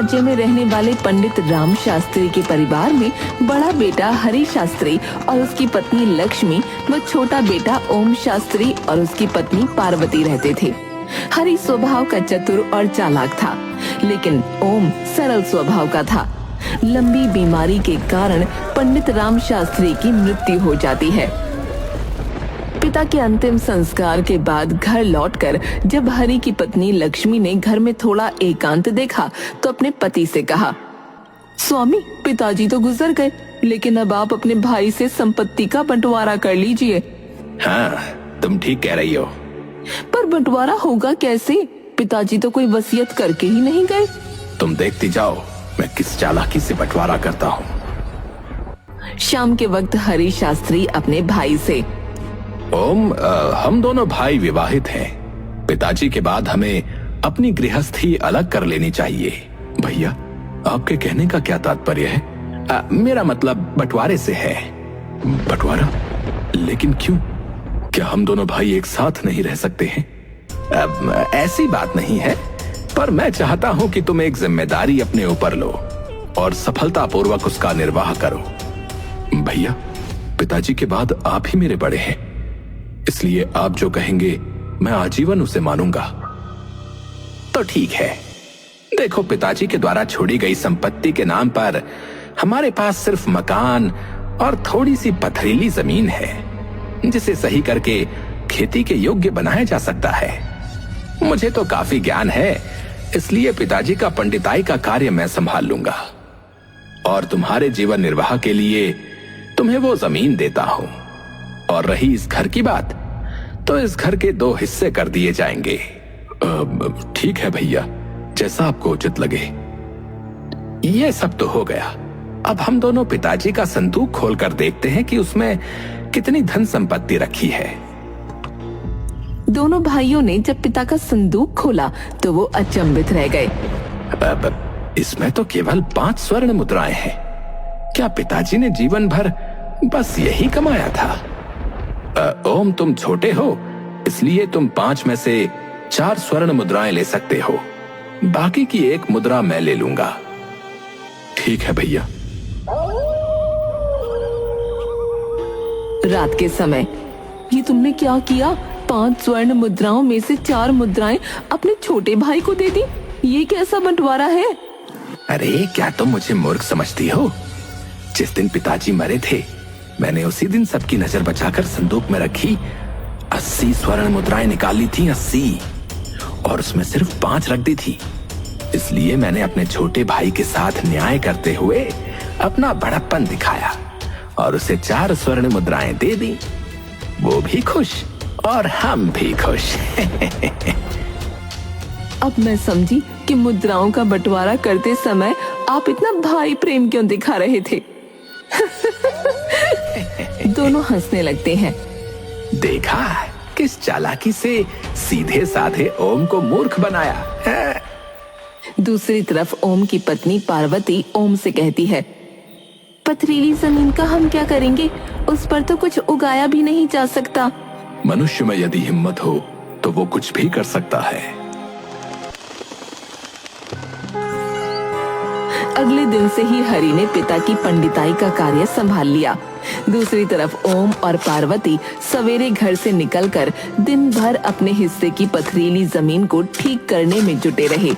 राज्य में रहने वाले पंडित राम शास्त्री के परिवार में बड़ा बेटा हरि शास्त्री और उसकी पत्नी लक्ष्मी व छोटा बेटा ओम शास्त्री और उसकी पत्नी पार्वती रहते थे। हरि स्वभाव का चतुर और चालाक था, लेकिन ओम सरल स्वभाव का था। लंबी बीमारी के कारण पंडित राम शास्त्री की मृत्यु हो जाती है। पिता के अंतिम संस्कार के बाद घर लौटकर जब हरि की पत्नी लक्ष्मी ने घर में थोड़ा एकांत देखा तो अपने पति से कहा, स्वामी, पिताजी तो गुजर गए, लेकिन अब आप अपने भाई से संपत्ति का बंटवारा कर लीजिए। हाँ, तुम ठीक कह रही हो। पर बंटवारा होगा कैसे? पिताजी तो कोई वसीयत करके ही नहीं गए। तुम देखती जाओ मैं किस चालाकी से बंटवारा करता हूँ। शाम के वक्त हरि शास्त्री अपने भाई से, ओम, हम दोनों भाई विवाहित हैं। पिताजी के बाद हमें अपनी गृहस्थी अलग कर लेनी चाहिए। भैया, आपके कहने का क्या तात्पर्य है? मेरा मतलब बंटवारे से है। बंटवारा? लेकिन क्यों? क्या हम दोनों भाई एक साथ नहीं रह सकते हैं? ऐसी बात नहीं है, पर मैं चाहता हूं कि तुम एक जिम्मेदारी अपने ऊपर लो और सफलतापूर्वक उसका निर्वाह करो। भैया, पिताजी के बाद आप ही मेरे बड़े हैं, इसलिए आप जो कहेंगे मैं आजीवन उसे मानूंगा। तो ठीक है। देखो, पिताजी के द्वारा छोड़ी गई संपत्ति के नाम पर हमारे पास सिर्फ मकान और थोड़ी सी पथरीली जमीन है, जिसे सही करके खेती के योग्य बनाया जा सकता है। मुझे तो काफी ज्ञान है, इसलिए पिताजी का पंडिताई का कार्य मैं संभाल लूंगा और तुम्हारे जीवन निर्वाह के लिए तुम्हें वो जमीन देता हूं। और रही इस घर की बात, तो इस घर के 2 हिस्से कर दिए जाएंगे। ठीक है भैया, जैसा आपको उचित लगे। ये सब तो हो गया। अब हम दोनों पिताजी का संदूक खोलकर देखते हैं कि उसमें कितनी धन संपत्ति रखी है। दोनों भाइयों ने जब पिता का संदूक खोला तो वो अचंभित रह गए। इसमें तो केवल 5 स्वर्ण मुद्राएं हैं। क्या पिताजी ने जीवन भर बस यही कमाया था? ओम, तुम छोटे हो, इसलिए तुम 5 में से 4 स्वर्ण मुद्राएं ले सकते हो। बाकी की 1 मुद्रा मैं ले लूंगा। ठीक है भैया। रात के समय, ये तुमने क्या किया? 5 स्वर्ण मुद्राओं में से 4 मुद्राएं अपने छोटे भाई को दे दी। ये कैसा बंटवारा है? अरे, क्या तुम मुझे मूर्ख समझती हो? जिस दिन पिताजी मरे थे, मैंने उसी दिन सबकी नजर बचाकर संदूक में रखी 80 स्वर्ण मुद्राएं निकाली थी। 80, और उसमें सिर्फ 5 रख दी थी। इसलिए मैंने अपने छोटे भाई के साथ न्याय करते हुए अपना बड़प्पन दिखाया और उसे 4 स्वर्ण मुद्राएं दे दी। वो भी खुश और हम भी खुश। अब मैं समझी कि मुद्राओं का बंटवारा करते समय आप इतना भाई प्रेम क्यों दिखा रहे थे। दोनों हंसने लगते हैं। देखा किस चालाकी से सीधे साधे ओम को मूर्ख बनाया। दूसरी तरफ ओम की पत्नी पार्वती ओम से कहती है, पथरीली जमीन का हम क्या करेंगे? उस पर तो कुछ उगाया भी नहीं जा सकता। मनुष्य में यदि हिम्मत हो तो वो कुछ भी कर सकता है। अगले दिन से ही हरि ने पिता की पंडिताई का कार्य संभाल लिया। दूसरी तरफ ओम और पार्वती सवेरे घर से निकलकर दिन भर अपने हिस्से की पथरीली जमीन को ठीक करने में जुटे रहे।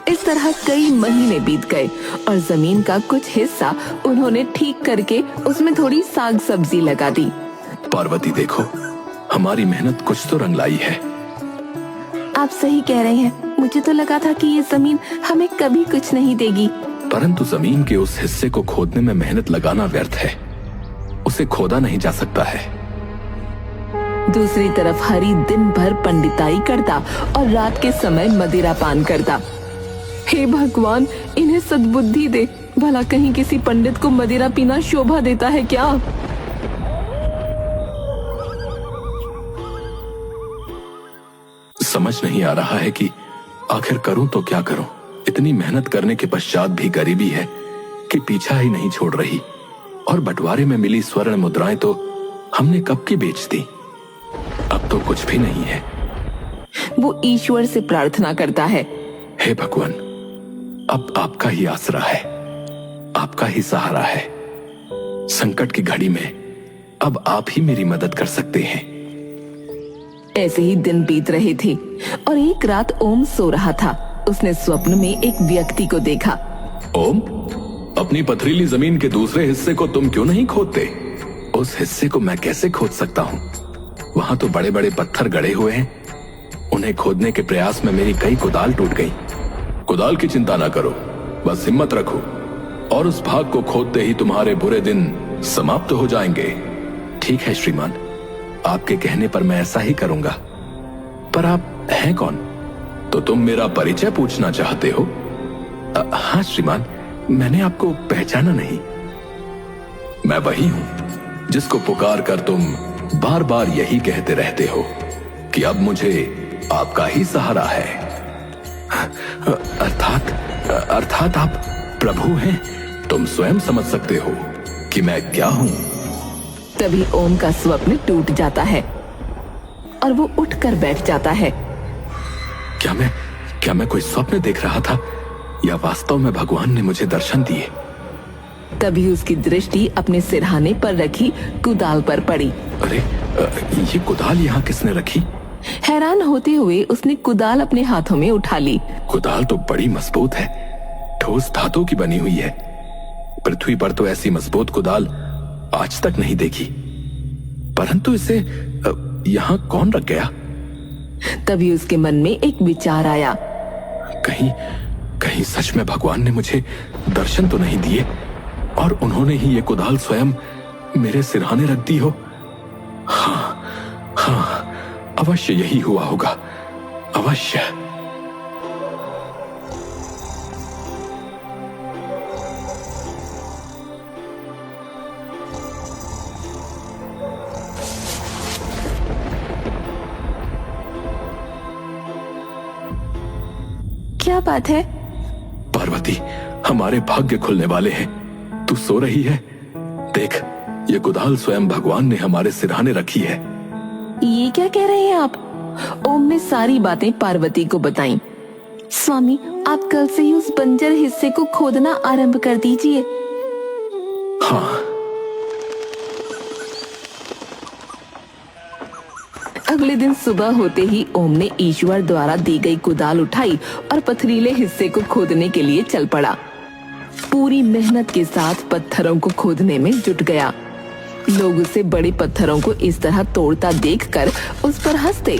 इस तरह कई महीने बीत गए और जमीन का कुछ हिस्सा उन्होंने ठीक करके उसमें थोड़ी साग सब्जी लगा दी। पार्वती, देखो, हमारी मेहनत कुछ तो रंग लाई है। आप सही कह रहे हैं। मुझे तो लगा था कि ये जमीन हमें कभी कुछ नहीं देगी। परंतु जमीन के उस हिस्से को खोदने में मेहनत लगाना व्यर्थ है। उसे खोदा नहीं जा सकता है। दूसरी तरफ हरि दिन भर पंडिताई करता और रात के समय मदिरा पान करता। हे भगवान, इन्हें सद्बुद्धि दे। भला कहीं किसी पंडित को मदिरा पीना शोभा देता है क्या? समझ नहीं आ रहा है कि आखिर करूं तो क्या करूं। इतनी मेहनत करने के पश्चात भी गरीबी है कि पीछा ही नहीं छोड़ रही। और बंटवारे में मिली स्वर्ण मुद्राएं तो हमने कब की बेच दी। अब तो कुछ भी नहीं है। वो ईश्वर से प्रार्थना करता है, हे भगवान, अब आपका ही आसरा है, आपका ही सहारा है। संकट की घड़ी में अब आप ही मेरी मदद कर सकते हैं। ऐसे ही दिन बीत रहे थे और एक रात ओम सो रहा था। उसने स्वप्न में एक व्यक्ति को देखा। ओम, अपनी पथरीली जमीन के दूसरे हिस्से को तुम क्यों नहीं खोदते? उस हिस्से को मैं कैसे खोद सकता हूँ? वहां तो बड़े बड़े पत्थर गड़े हुए हैं। उन्हें खोदने के प्रयास में मेरी कई कुदाल टूट गई। कुदाल की चिंता ना करो, बस हिम्मत रखो और उस भाग को खोदते ही तुम्हारे बुरे दिन समाप्त हो जाएंगे। ठीक है श्रीमान, आपके कहने पर मैं ऐसा ही करूंगा। पर आप हैं कौन? तो तुम मेरा परिचय पूछना चाहते हो? हाँ श्रीमान, मैंने आपको पहचाना नहीं। मैं वही हूं जिसको पुकार कर तुम बार बार यही कहते रहते हो कि अब मुझे आपका ही सहारा है। अर्थात आप प्रभु हैं। तुम स्वयं समझ सकते हो कि मैं क्या हूं। तभी ओम का स्वप्न टूट जाता है और वो उठकर बैठ जाता है। क्या मैं कोई स्वप्न देख रहा था या वास्तव में भगवान ने मुझे दर्शन दिए? तभी उसकी दृष्टि अपने सिरहाने पर रखी कुदाल पर पड़ी। अरे, ये कुदाल यहाँ किसने रखी? हैरान होते हुए उसने कुदाल अपने हाथों में उठा ली। कुदाल तो बड़ी मजबूत है, ठोस धातु की बनी हुई है। पृथ्वी पर तो ऐसी मजबूत कुदाल आज तक नहीं देखी। परंतु इसे यहाँ कौन रख गया? तभी उसके मन में एक विचार आया। कहीं सच में भगवान ने मुझे दर्शन तो नहीं दिए और उन्होंने ही ये कुदाल स्वयं मेरे सिरहाने रख दी हो। हाँ, अवश्य यही हुआ होगा, अवश्य। क्या बात है? पार्वती, हमारे भाग्य खुलने वाले हैं। तू सो रही है? देख, ये कुदाल स्वयं भगवान ने हमारे सिरहाने रखी है। ये क्या कह रहे हैं आप? ओम ने सारी बातें पार्वती को बताईं। स्वामी, आप कल से ही उस बंजर हिस्से को खोदना आरंभ कर दीजिए। हाँ। अगले दिन सुबह होते ही ओम ने ईश्वर द्वारा दी गई कुदाल उठाई और पथरीले हिस्से को खोदने के लिए चल पड़ा। पूरी मेहनत के साथ पत्थरों को खोदने में जुट गया। लोग उसे बड़े पत्थरों को इस तरह तोड़ता देखकर उस पर हंसते।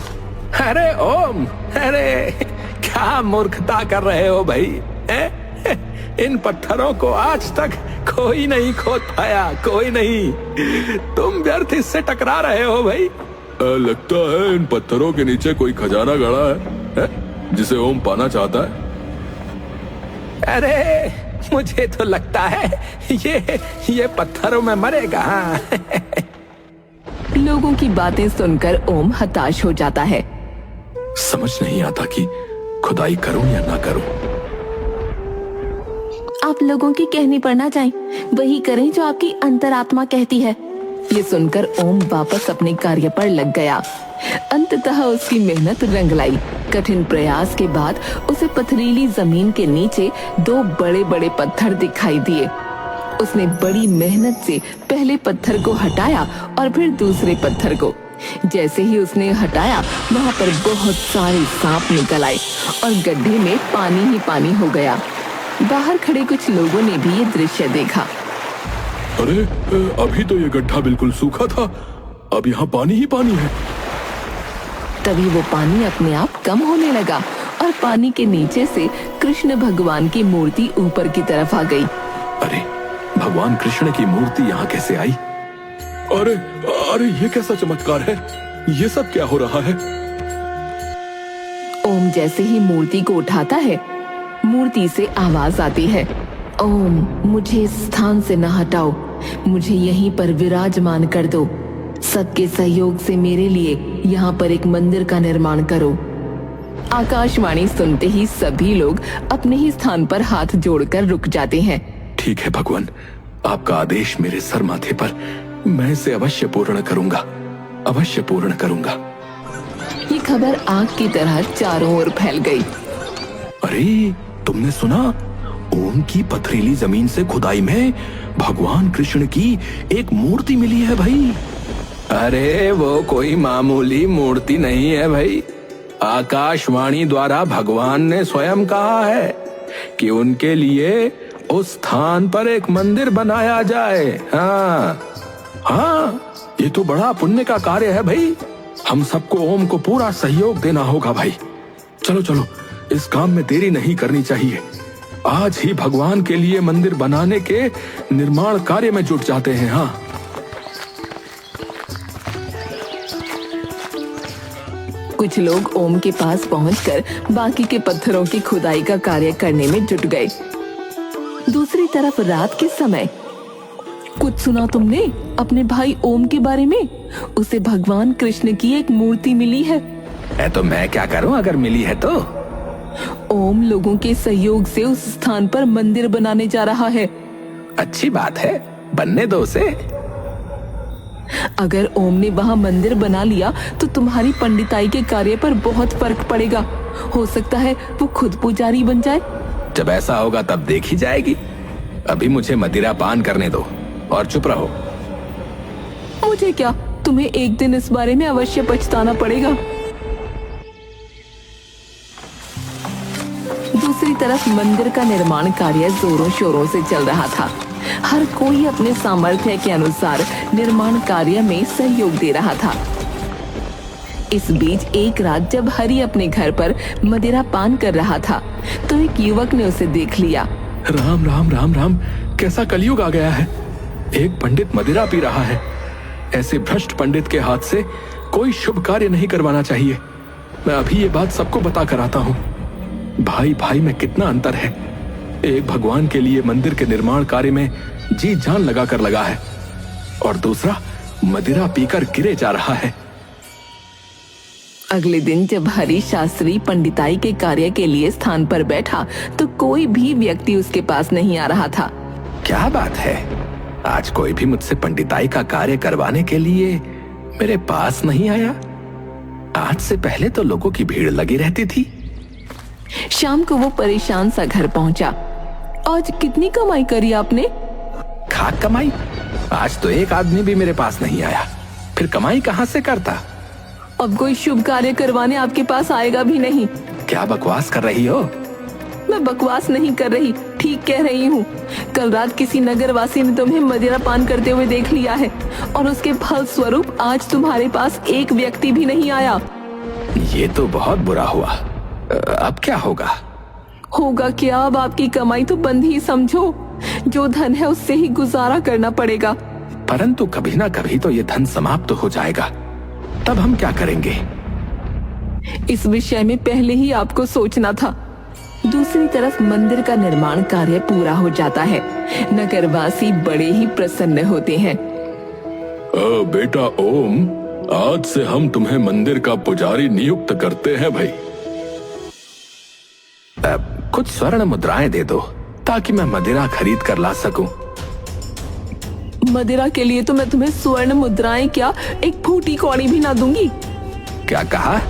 अरे ओम, अरे क्या मूर्खता कर रहे हो भाई? इन पत्थरों को आज तक कोई नहीं खोद पाया, कोई नहीं। तुम व्यर्थ इससे टकरा रहे हो भाई। लगता है इन पत्थरों के नीचे कोई खजाना गड़ा है जिसे ओम पाना चाहता है। अरे, मुझे तो लगता है ये पत्थरों में मरेगा। लोगों की बातें सुनकर ओम हताश हो जाता है। समझ नहीं आता कि खुदाई करूं या ना करूं। आप लोगों की कहनी पर ना जाएं, वही करें जो आपकी अंतरात्मा कहती है। ये सुनकर ओम वापस अपने कार्य पर लग गया। अंततः उसकी मेहनत रंग लाई। कठिन प्रयास के बाद उसे पथरीली जमीन के नीचे दो बड़े बड़े पत्थर दिखाई दिए। उसने बड़ी मेहनत से पहले पत्थर को हटाया और फिर दूसरे पत्थर को। जैसे ही उसने हटाया, वहाँ पर बहुत सारे सांप निकल आए और गड्ढे में पानी ही पानी हो गया। बाहर खड़े कुछ लोगों ने भी ये दृश्य देखा। अरे, अभी तो ये गड्ढा बिल्कुल सूखा था, अब यहाँ पानी ही पानी है। तभी वो पानी अपने आप कम होने लगा और पानी के नीचे से कृष्ण भगवान की मूर्ति ऊपर की तरफ आ गई। अरे, भगवान कृष्ण की मूर्ति यहाँ कैसे आई? अरे, ये कैसा चमत्कार है? ये सब क्या हो रहा है? ओम जैसे ही मूर्ति को उठाता है, मूर्ति से आवाज आती है, ओम, मुझे इस स्थान से न हटाओ, मुझे यहीं पर विराजमान कर दो। सबके सहयोग से मेरे लिए यहाँ पर एक मंदिर का निर्माण करो। आकाशवाणी सुनते ही सभी लोग अपने ही स्थान पर हाथ जोड़कर रुक जाते हैं। ठीक है भगवान, आपका आदेश मेरे सर माथे पर, मैं इसे अवश्य पूर्ण करूंगा, अवश्य पूर्ण करूंगा। ये खबर आग की तरह चारों ओर फैल गई। अरे, तुमने सुना? ओम की पथरीली जमीन से खुदाई में भगवान कृष्ण की एक मूर्ति मिली है भाई। अरे वो कोई मामूली मूर्ति नहीं है भाई। आकाशवाणी द्वारा भगवान ने स्वयं कहा है कि उनके लिए उस स्थान पर एक मंदिर बनाया जाए। हाँ, ये तो बड़ा पुण्य का कार्य है भाई। हम सबको ओम को पूरा सहयोग देना होगा भाई। चलो चलो, इस काम में देरी नहीं करनी चाहिए। आज ही भगवान के लिए मंदिर बनाने के निर्माण कार्य में जुट जाते हैं। हाँ, कुछ लोग ओम के पास पहुंचकर बाकी के पत्थरों की खुदाई का कार्य करने में जुट गए। दूसरी तरफ रात के समय, कुछ सुना तुमने अपने भाई ओम के बारे में? उसे भगवान कृष्ण की एक मूर्ति मिली है। तो मैं क्या करूं अगर मिली है तो? ओम लोगों के सहयोग से उस स्थान पर मंदिर बनाने जा रहा है। अच्छी बात है, बनने दो उसे। अगर ओम ने वहाँ मंदिर बना लिया तो तुम्हारी पंडिताई के कार्य पर बहुत फर्क पड़ेगा। हो सकता है वो खुद पुजारी बन जाए। जब ऐसा होगा तब देखी जाएगी। अभी मुझे मदिरा पान करने दो और चुप रहो। मुझे क्या, तुम्हें एक दिन इस बारे में अवश्य पछताना पड़ेगा। दूसरी तरफ मंदिर का निर्माण कार्य जोरों शोरों से चल रहा था। हर कोई अपने सामर्थ्य के अनुसार निर्माण कार्य में सहयोग दे रहा था। इस बीच एक रात जब हरि अपने घर पर मदिरा पान कर रहा था तो एक युवक ने उसे देख लिया। राम राम राम राम, कैसा कलयुग आ गया है। एक पंडित मदिरा पी रहा है। ऐसे भ्रष्ट पंडित के हाथ से कोई शुभ कार्य नहीं करवाना चाहिए। मैं अभी ये बात सबको बता कर आता हूँ। भाई भाई में कितना अंतर है। एक भगवान के लिए मंदिर के निर्माण कार्य में जी जान लगाकर लगा है और दूसरा मदिरा पीकर गिरे जा रहा है। अगले दिन जब हरि शास्त्री पंडिताई के कार्य के लिए स्थान पर बैठा तो कोई भी व्यक्ति उसके पास नहीं आ रहा था। क्या बात है, आज कोई भी मुझसे पंडिताई का कार्य करवाने के लिए मेरे पास नहीं आया। आज से पहले तो लोगों की भीड़ लगी रहती थी। शाम को वो परेशान सा घर पहुंचा। आज कितनी कमाई करी आपने? खाक कमाई? आज तो एक आदमी भी मेरे पास नहीं आया, फिर कमाई कहाँ से करता? अब कोई शुभ कार्य करवाने आपके पास आएगा भी नहीं। क्या बकवास कर रही हो? मैं बकवास नहीं कर रही, ठीक कह रही हूँ। कल रात किसी नगरवासी ने तुम्हें मदिरा पान करते हुए देख लिया है और उसके फल स्वरूप आज तुम्हारे पास एक व्यक्ति भी नहीं आया। ये तो बहुत बुरा हुआ। अब क्या होगा? होगा क्या, अब आपकी कमाई तो बंद ही समझो। जो धन है उससे ही गुजारा करना पड़ेगा। परंतु कभी ना कभी तो ये धन समाप्त हो जाएगा, तब हम क्या करेंगे? इस विषय में पहले ही आपको सोचना था। दूसरी तरफ मंदिर का निर्माण कार्य पूरा हो जाता है। नगरवासी बड़े ही प्रसन्न होते हैं। बेटा ओम, आज से हम तुम्हें मंदिर का पुजारी नियुक्त करते हैं भाई। कुछ स्वर्ण मुद्राएं दे दो ताकि मैं मदिरा खरीद कर ला सकूं। मदिरा के लिए तो मैं तुम्हें स्वर्ण मुद्राएं क्या, एक फूटी कौड़ी भी ना दूंगी। क्या कहा?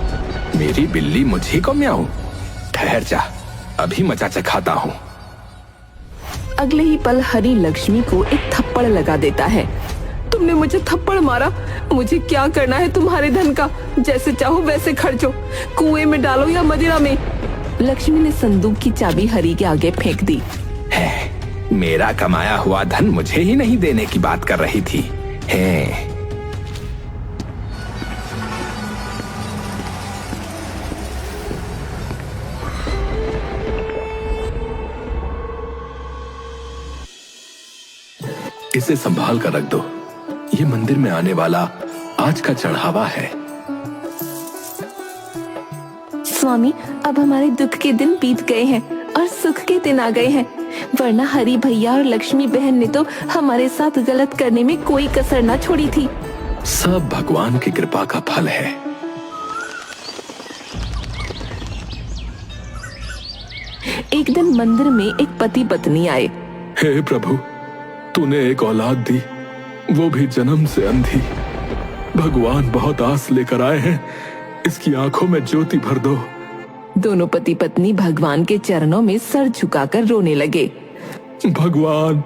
मेरी बिल्ली मुझी को म्याऊं? ठहर जा, अभी मजा चखाता हूँ। अगले ही पल हरि लक्ष्मी को एक थप्पड़ लगा देता है। तुमने मुझे थप्पड़ मारा? मुझे क्या करना है तुम्हारे धन का? जैसे चाहो वैसे खर्चो, कुएं में डालो या मदिरा में। लक्ष्मी ने संदूक की चाबी हरि के आगे फेंक दी। है, मेरा कमाया हुआ धन मुझे ही नहीं देने की बात कर रही थी। है। इसे संभाल कर रख दो। ये मंदिर में आने वाला आज का चढ़ावा है। स्वामी, अब हमारे दुख के दिन बीत गए हैं और सुख के दिन आ गए हैं। वरना हरि भैया और लक्ष्मी बहन ने तो हमारे साथ गलत करने में कोई कसर ना छोड़ी थी। सब भगवान की कृपा का फल है। एक दिन मंदिर में एक पति पत्नी आए। हे प्रभु, तूने एक औलाद दी, वो भी जन्म से अंधी। भगवान बहुत आस लेकर आए हैं, इसकी आंखों में ज्योति भर दो। दोनों पति पत्नी भगवान के चरणों में सर झुकाकर रोने लगे। भगवान,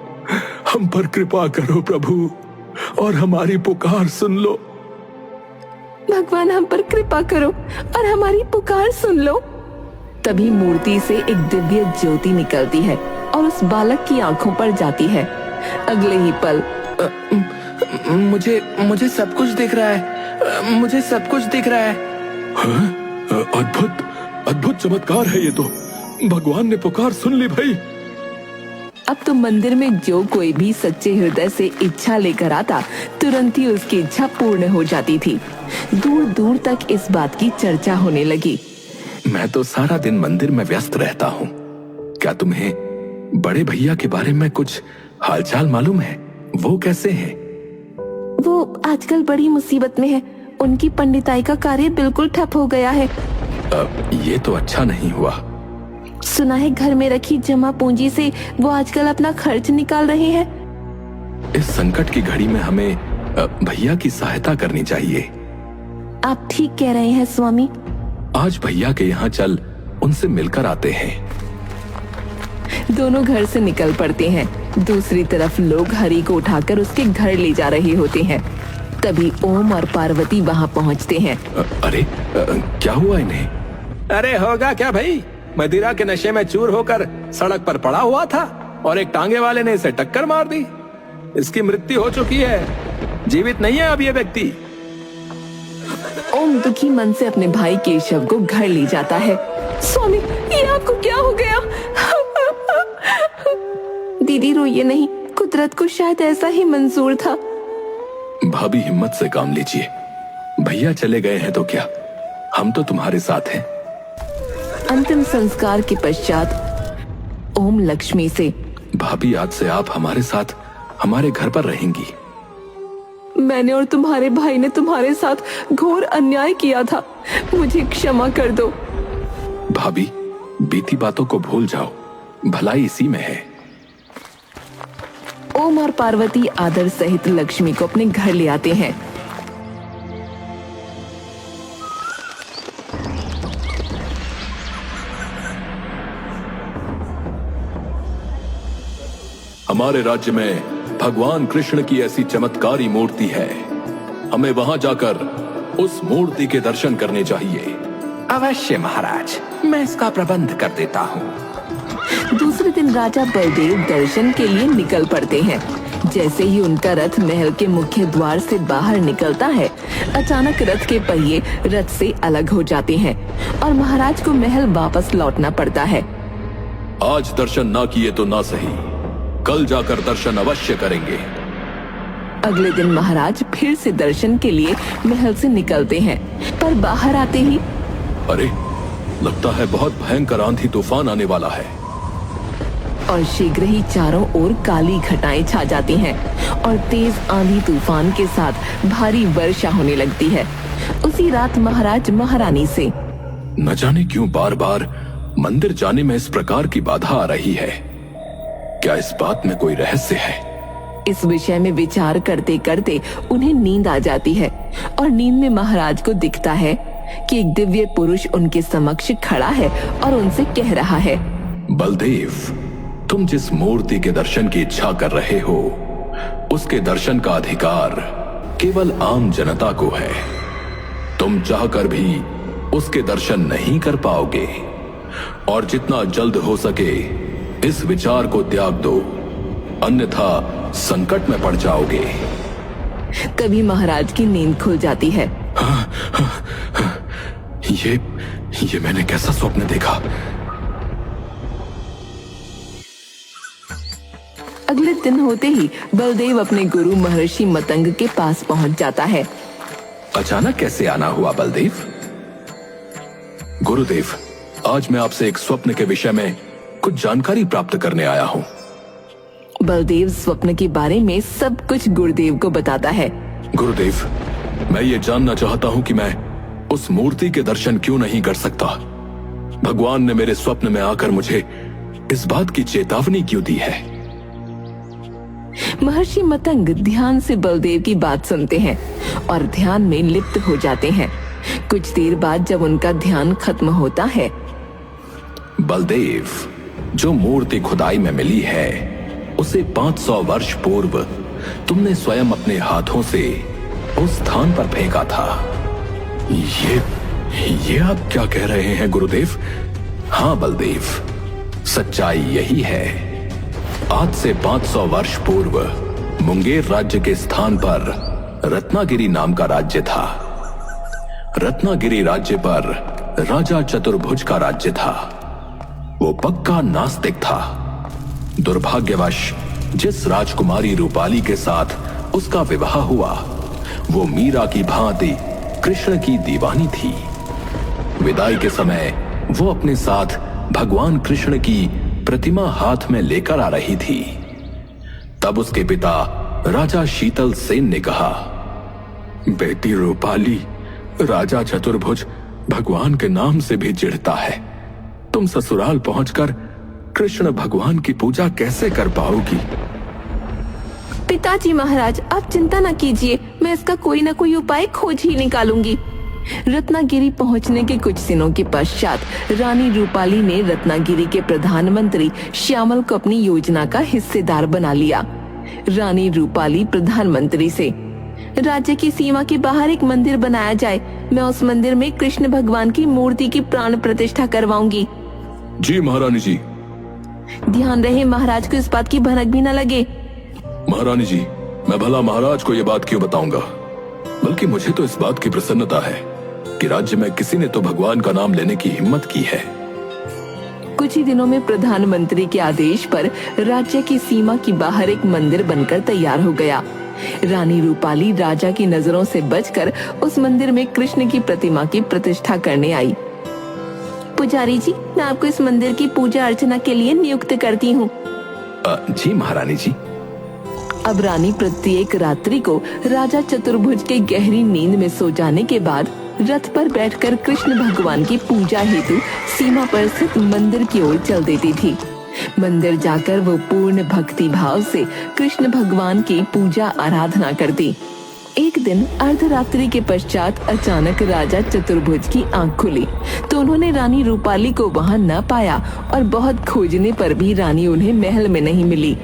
हम पर कृपा करो प्रभु, और हमारी पुकार सुन लो। भगवान, हम पर कृपा करो और हमारी पुकार सुन लो। तभी मूर्ति से एक दिव्य ज्योति निकलती है और उस बालक की आंखों पर जाती है। अगले ही पल मुझे सब कुछ दिख रहा है, मुझे सब कुछ दिख रहा है। अद्भुत अद्भुत चमत्कार है ये तो। भगवान ने पुकार सुन ली भाई। अब तो मंदिर में जो कोई भी सच्चे हृदय से इच्छा लेकर आता, तुरंत ही उसकी इच्छा पूर्ण हो जाती थी। दूर दूर तक इस बात की चर्चा होने लगी। मैं तो सारा दिन मंदिर में व्यस्त रहता हूँ। क्या तुम्हें बड़े भैया के बारे में कुछ हालचाल मालूम है? वो कैसे हैं? वो आजकल बड़ी मुसीबत में है। उनकी पंडिताई का कार्य बिल्कुल ठप हो गया है। ये तो अच्छा नहीं हुआ। सुना है घर में रखी जमा पूंजी से वो आजकल अपना खर्च निकाल रहे हैं। इस संकट की घड़ी में हमें भैया की सहायता करनी चाहिए। आप ठीक कह रहे हैं स्वामी। आज भैया के यहाँ चल उनसे मिलकर आते हैं। दोनों घर से निकल पड़ते हैं। दूसरी तरफ लोग हरि को उठाकर उसके घर ले जा रहे होते हैं। तभी ओम और पार्वती वहाँ पहुँचते हैं। अरे क्या हुआ इन्हें? अरे होगा क्या भाई, मदिरा के नशे में चूर होकर सड़क पर पड़ा हुआ था और एक टांगे वाले ने इसे टक्कर मार दी। इसकी मृत्यु हो चुकी है, जीवित नहीं है अब ये व्यक्ति। ओम दुखी मन से अपने भाई केशव को घर ले जाता है। स्वामी, ये आपको क्या हो गया? दीदी रोइए नहीं, कुदरत को शायद ऐसा ही मंजूर था। भाभी हिम्मत से काम लीजिए। भैया चले गए हैं तो क्या, हम तो तुम्हारे साथ हैं। अंतिम संस्कार के पश्चात ओम लक्ष्मी से, भाभी आज से आप हमारे साथ हमारे घर पर रहेंगी। मैंने और तुम्हारे भाई ने तुम्हारे साथ घोर अन्याय किया था, मुझे क्षमा कर दो। भाभी, बीती बातों को भूल जाओ, भलाई इसी में है। ओम और पार्वती आदर सहित लक्ष्मी को अपने घर ले आते हैं। हमारे राज्य में भगवान कृष्ण की ऐसी चमत्कारी मूर्ति है, हमें वहां जाकर उस मूर्ति के दर्शन करने चाहिए। अवश्य महाराज, मैं इसका प्रबंध कर देता हूँ। दूसरे दिन राजा बलदेव दर्शन के लिए निकल पड़ते हैं। जैसे ही उनका रथ महल के मुख्य द्वार से बाहर निकलता है, अचानक रथ के पहिए रथ से अलग हो जाते हैं और महाराज को महल वापस लौटना पड़ता है। आज दर्शन ना किए तो ना सही, कल जाकर दर्शन अवश्य करेंगे। अगले दिन महाराज फिर से दर्शन के लिए महल से निकलते हैं, पर बाहर आते ही अरे, लगता है बहुत भयंकर आंधी तूफान आने वाला है। और शीघ्र ही चारों ओर काली घटाएं छा जाती हैं और तेज आंधी तूफान के साथ भारी वर्षा होने लगती है। उसी रात महाराज महारानी से, न जाने क्यों बार बार मंदिर जाने में इस प्रकार की बाधा आ रही है। क्या इस बात में कोई रहस्य है? इस विषय में विचार करते करते उन्हें नींद आ जाती है और नींद में महाराज को दिखता है कि एक दिव्य पुरुष उनके समक्ष खड़ा है और उनसे कह रहा है, बलदेव, तुम जिस मूर्ति के दर्शन की इच्छा कर रहे हो, उसके दर्शन का अधिकार केवल आम जनता को है। तुम चाहकर भी उसके दर्शन नहीं कर पाओगे और जितना जल्द हो सके इस विचार को त्याग दो, अन्यथा संकट में पड़ जाओगे। तभी महाराज की नींद खुल जाती है। ये मैंने कैसा स्वप्न देखा? अगले दिन होते ही बलदेव अपने गुरु महर्षि मतंग के पास पहुंच जाता है। अचानक कैसे आना हुआ बलदेव? गुरुदेव, आज मैं आपसे एक स्वप्न के विषय में कुछ जानकारी प्राप्त करने आया हूँ। बलदेव स्वप्न के बारे में सब कुछ गुरुदेव को बताता है। गुरुदेव, मैं ये जानना चाहता हूँ कि मैं उस मूर्ति के दर्शन क्यों नहीं कर सकता। भगवान ने मेरे स्वप्न में आकर मुझे इस बात की चेतावनी क्यों दी है? महर्षि मतंग ध्यान से बलदेव की बात सुनते हैं और ध्यान में लिप्त हो जाते हैं। कुछ देर बाद जब उनका ध्यान खत्म होता है बलदेव, जो मूर्ति खुदाई में मिली है उसे 500 वर्ष पूर्व तुमने स्वयं अपने हाथों से उस स्थान पर फेंका था। ये आप क्या कह रहे हैं गुरुदेव? हाँ बलदेव, सच्चाई यही है। आज से 500 वर्ष पूर्व मुंगेर राज्य के स्थान पर रत्नागिरी नाम का राज्य था। रत्नागिरी राज्य पर राजा चतुर्भुज का राज्य था। वो पक्का नास्तिक था। दुर्भाग्यवश जिस राजकुमारी रूपाली के साथ उसका विवाह हुआ वो मीरा की भांति कृष्ण की दीवानी थी। विदाई के समय वो अपने साथ भगवान कृष्ण की प्रतिमा हाथ में लेकर आ रही थी। तब उसके पिता राजा शीतल सेन ने कहा, बेटी रूपाली, राजा चतुर्भुज भगवान के नाम से भी चिढ़ता है। तुम ससुराल पहुंचकर कृष्ण भगवान की पूजा कैसे कर पाओगी? पिताजी महाराज, आप चिंता न कीजिए, मैं इसका कोई न कोई उपाय खोज ही निकालूंगी। रत्नागिरी पहुंचने के कुछ दिनों के पश्चात रानी रूपाली ने रत्नागिरी के प्रधानमंत्री श्यामल को अपनी योजना का हिस्सेदार बना लिया। रानी रूपाली प्रधानमंत्री से, राज्य की सीमा के बाहर एक मंदिर बनाया जाए, मैं उस मंदिर में कृष्ण भगवान की मूर्ति की प्राण प्रतिष्ठा करवाऊंगी। जी महारानी जी। ध्यान रहे महाराज को इस बात की भनक भी न लगे। महारानी जी, मैं भला महाराज को ये बात क्यों बताऊंगा? बल्कि मुझे तो इस बात की प्रसन्नता है कि राज्य में किसी ने तो भगवान का नाम लेने की हिम्मत की है। कुछ ही दिनों में प्रधानमंत्री के आदेश पर राज्य की सीमा के बाहर एक मंदिर बनकर तैयार हो गया। रानी रूपाली राजा की नजरों से बचकर उस मंदिर में कृष्ण की प्रतिमा की प्रतिष्ठा करने आई। पुजारी जी, मैं आपको इस मंदिर की पूजा अर्चना के लिए नियुक्त करती हूँ। जी महारानी जी। अब रानी प्रत्येक रात्रि को राजा चतुर्भुज के गहरी नींद में सो जाने के बाद रथ पर बैठकर कृष्ण भगवान की पूजा हेतु सीमा पर स्थित मंदिर की ओर चल देती थी। मंदिर जाकर वो पूर्ण भक्ति भाव से कृष्ण भगवान की पूजा आराधना करती। एक दिन अर्धरात्रि के पश्चात अचानक राजा चतुर्भुज की आंख खुली तो उन्होंने रानी रूपाली को वहां न पाया और बहुत खोजने पर भी रानी उन्हें महल में नहीं मिली।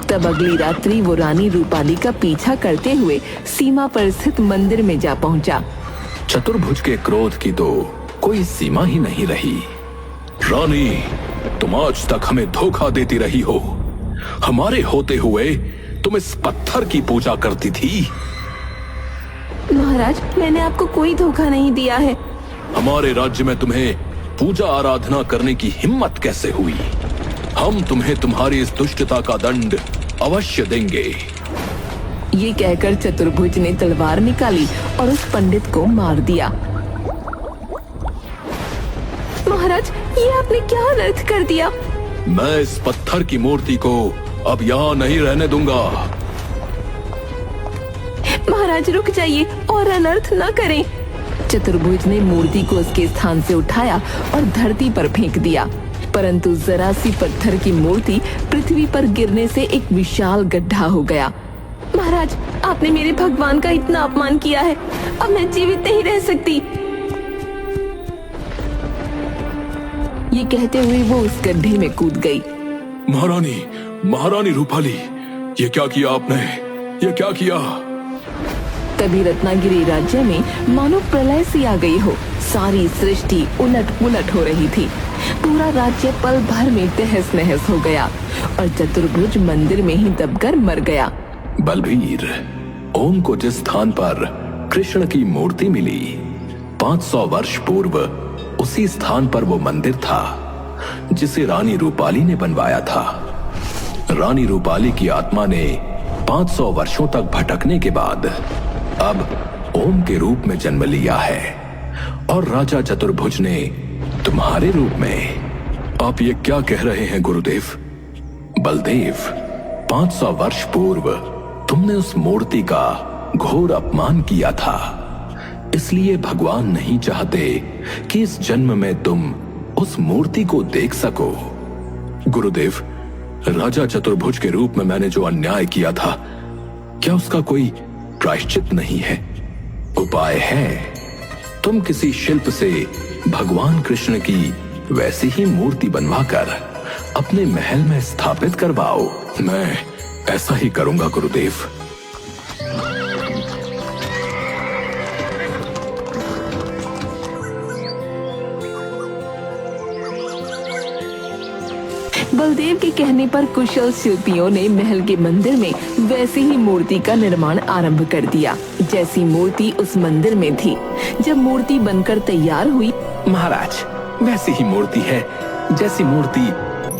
तब अगली रात्रि वो रानी रूपाली का पीछा करते हुए सीमा पर स्थित मंदिर में जा पहुंचा। चतुर्भुज के क्रोध की तो कोई सीमा ही नहीं रही। रानी, तुम आज तक हमें धोखा देती रही हो। हमारे होते हुए तुम इस पत्थर की पूजा करती थी। महाराज, मैंने आपको कोई धोखा नहीं दिया है। हमारे राज्य में तुम्हें पूजा आराधना करने की हिम्मत कैसे हुई? हम तुम्हें तुम्हारी इस दुष्टता का दंड अवश्य देंगे। ये कहकर चतुर्भुज ने तलवार निकाली और उस पंडित को मार दिया। महाराज, ये आपने क्या अनर्थ कर दिया? मैं इस पत्थर की मूर्ति को अब यहाँ नहीं रहने दूंगा। महाराज रुक जाइए और अनर्थ न करें। चतुर्भुज ने मूर्ति को उसके स्थान से उठाया और धरती पर फेंक दिया, परंतु जरा सी पत्थर की मूर्ति पृथ्वी पर गिरने से एक विशाल गड्ढा हो गया। महाराज, आपने मेरे भगवान का इतना अपमान किया है, अब मैं जीवित नहीं रह सकती। ये कहते हुए वो उस गड्ढे में कूद गई। महारानी रूपाली, ये क्या किया आपने? ये क्या किया? तभी रत्नागिरी राज्य में मानो प्रलय सी आ गई हो। सारी सृष्टि उलट पुलट हो रही थी। पूरा राज्य पल भर में तहस नहस हो गया और चतुर्भुज मंदिर में ही दबकर मर गया। बलबीर, ओम को जिस स्थान पर कृष्ण की मूर्ति मिली 500 वर्ष पूर्व उसी स्थान पर वो मंदिर था जिसे रानी रूपाली ने बनवाया था। रानी रूपाली की आत्मा ने 500 वर्षों तक भटकने के बाद अब ओम के रूप में जन्म लिया है और राजा चतुर्भुज ने तुम्हारे रूप में। आप ये क्या कह रहे हैं गुरुदेव? बलदेव, 500 वर्ष पूर्व तुमने उस मूर्ति का घोर अपमान किया था, इसलिए भगवान नहीं चाहते कि इस जन्म में तुम उस मूर्ति को देख सको। गुरुदेव, राजा चतुर्भुज के रूप में मैंने जो अन्याय किया था, क्या उसका कोई प्रायश्चित नहीं है? उपाय है। तुम किसी शिल्प से भगवान कृष्ण की वैसी ही मूर्ति बनवाकर अपने महल में स्थापित करवाओ। मैं ऐसा ही करूंगा गुरुदेव। बलदेव के कहने पर कुशल शिल्पियों ने महल के मंदिर में वैसी ही मूर्ति का निर्माण आरंभ कर दिया जैसी मूर्ति उस मंदिर में थी। जब मूर्ति बनकर तैयार हुई, महाराज, वैसी ही मूर्ति है जैसी मूर्ति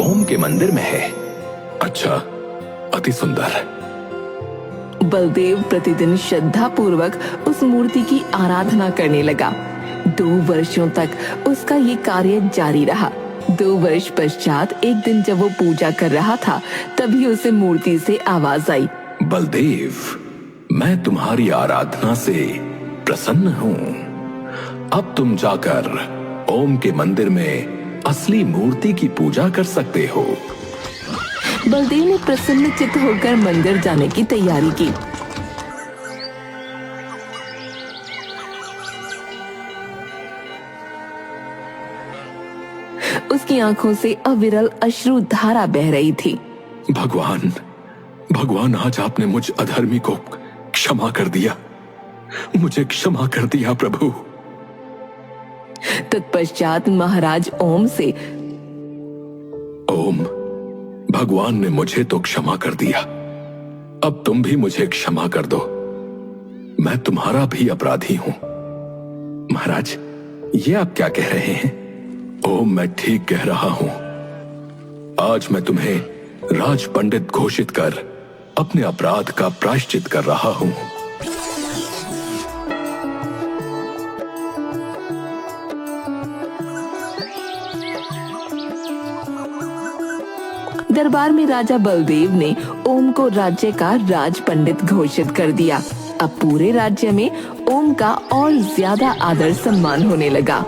ओम के मंदिर में है। अच्छा, अति सुंदर। बलदेव प्रतिदिन श्रद्धा पूर्वक उस मूर्ति की आराधना करने लगा। 2 वर्षों तक उसका ये कार्य जारी रहा। 2 वर्ष पश्चात एक दिन जब वो पूजा कर रहा था, तभी उसे मूर्ति से आवाज आई, बलदेव, मैं तुम्हारी आराधना से प्रसन्न हूँ। अब तुम जाकर ओम के मंदिर में असली मूर्ति की पूजा कर सकते हो। बलदेव ने प्रसन्नचित्त होकर मंदिर जाने की तैयारी की। उसकी आंखों से अविरल अश्रु धारा बह रही थी। भगवान, भगवान, आज आपने मुझ अधर्मी को क्षमा कर दिया। मुझे क्षमा कर दिया प्रभु। तत्पश्चात महाराज ओम से, ओम, भगवान ने मुझे तो क्षमा कर दिया, अब तुम भी मुझे क्षमा कर दो। मैं तुम्हारा भी अपराधी हूं। महाराज, ये आप क्या कह रहे हैं? ओम, मैं ठीक कह रहा हूं। आज मैं तुम्हें राज पंडित घोषित कर अपने अपराध का प्रायश्चित कर रहा हूं। दरबार में राजा बलदेव ने ओम को राज्य का राज पंडित घोषित कर दिया। अब पूरे राज्य में ओम का और ज्यादा आदर सम्मान होने लगा।